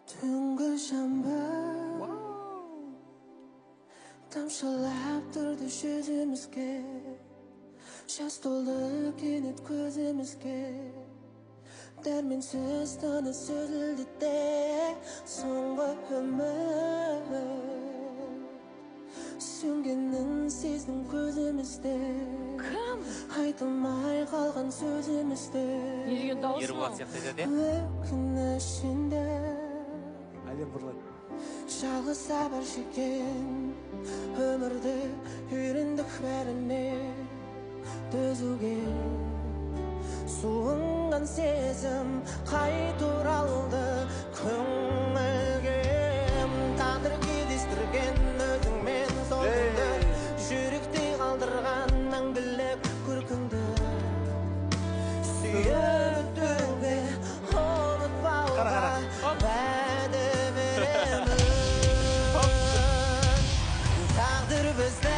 Түнгі шамбар тамшылап тұрды жүзімізге, жас толды кенет көзімізге, дәрменсіз тыныс үзілді де соңғы үміт сөнгенін сездің көзімізде, айтылмай қалған сөзімізде, өкінішінде жалғыз сабыр шеккен өмірді үйрендік бәріне төзуге, суынған сезім қайта оралды көңілге, тағдыр кездестірген өзіңмен соңыңды, жүректе қалдырған мәңгілік көркіңді, сүйетуге ұмытпауға уәде беремін. Тағдыр бізді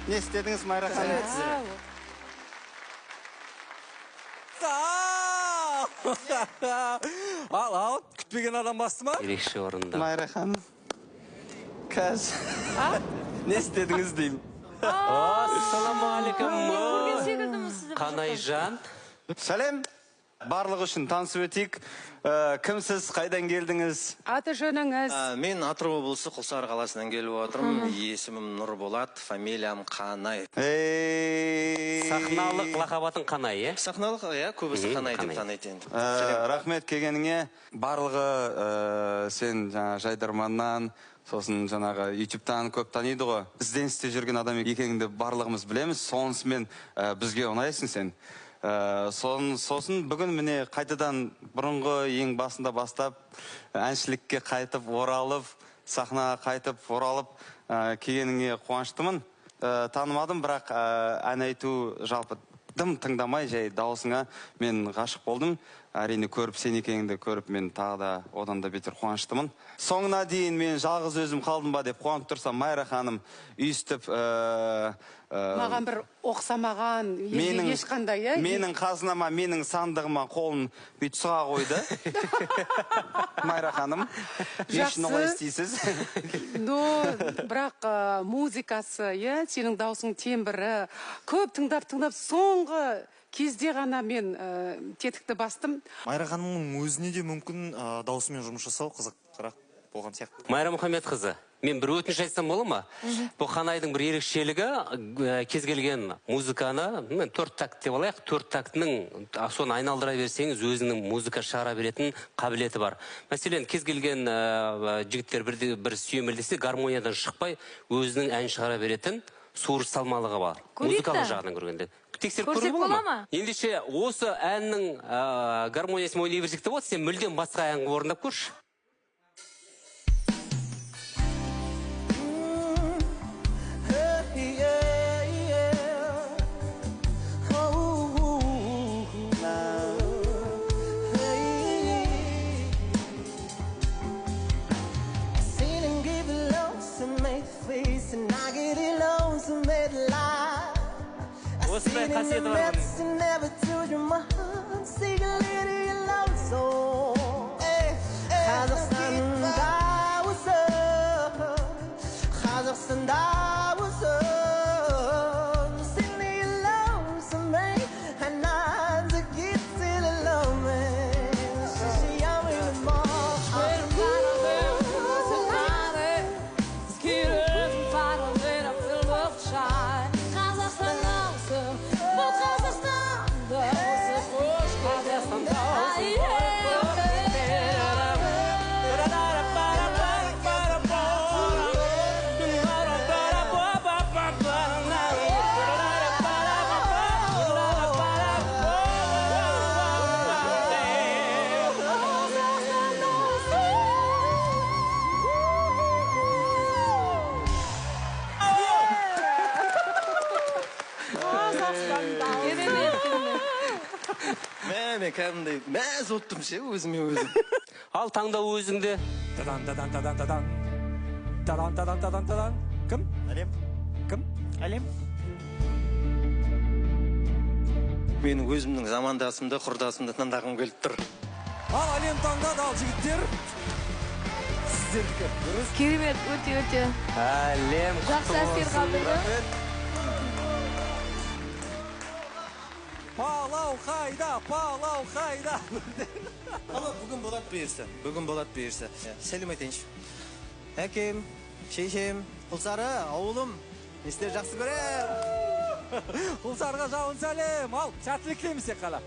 Не істедіңіз, Майра ханым? Ал, күтпеген адам басты ма? Ерекше орында. Майра ханым. Кәз. Не істедіңіз деймін? Ассалаумағалейкум. Қанайжан. Сәлем. Барлығы үшін танысып өтейік. Кімсіз, қайдан келдіңіз? Аты жөніңіз? Мен Атырау облысы Құлсары қаласынан келіп отырмын. Есімім Нұрболат, фамилиям Қанай. Сахналық лақабатын Қанай, е? Сахналық, көбісі Қанай деп таниды енді. Рахмет келгеніңе. Барлығы сен жайдарманнан, сосын жаңағы YouTube-тан көп таниды ғой. Ізденісте жүрген адам екеніңді барлығымыз білеміз. Сонысымен бізге ұнайсың сен. Сосын бүгін міне қайтадан бұрынғы ең басында бастап әншілікке қайтып оралып, сахнаға қайтып оралып келгеніңе қуаныштымын. Танымадым, бірақ ән айту жалпы дым тыңдамай жай дауысыңа мен ғашық болдым. Әрине көріп, сен екеніңді көріп, мен тағы да одан да бетер қуаныштымын. Соңына дейін мен жалғыз өзім қалдым ба деп қуанып тұрсам, Майра ханым үйістіп... Маған бір оқсамаған, ешқандай, е? Менің қазынама, менің сандығыма қолын бүйтіп сұға қойды. Майра ханым, ешін олай істейсіз. Бірақ музыкасы, сенің даусың тембірі, көп тыңдап, соңғы кезде ғана мен тетікті бастым. Майра ханымның өзіне де мүмкін даусымен жұмыс жасау қызықтырақ болған сияқты. Майра Мұхаммед қызы, мен бір өтініш айтсам бола ма? Бұл Қанайдың бір ерекшелігі, кез келген музыканы, 4 такт деп алайық, 4 тактының соны айналдыра берсеңіз, өзінің музыка шығара беретін қабілеті бар. Мәселен, кез келген жігіттер бір сүйемелдесе, гармониядан шықпай, өзінің ән шығара беретін суырып салмалығы бар. Музыкалық жағынан көргенде. Тексеріп көру бола ма? Ендеше осы әннің гармониясын ойлай берсек те болады, сен мүлдем басқа әнді орындап көрші. Осындай қасиеті бар Мен кәдімгідей мәз оттым ше өзіме өзім. Ал таңдау өзіңде. Кім? Әлем. Кім? Әлем. Менің өзімнің замандасымды, құрдасымды таңдағым келіп тұр. Ал әлем таңдады, ал жігіттер. Сіздердікі. Дұрыс. Керемет, өте. Әлем. Жақсы әсер қалдырды. Палау қайда. Ала бүгін болады бұйырса. Сәлем айтайыншы. Әкем, шешем, Құлсары, ауылым, естер жақсы көрем. Құлсарға жауын сәлем. Ал, сәттілік тілейміз тек қала.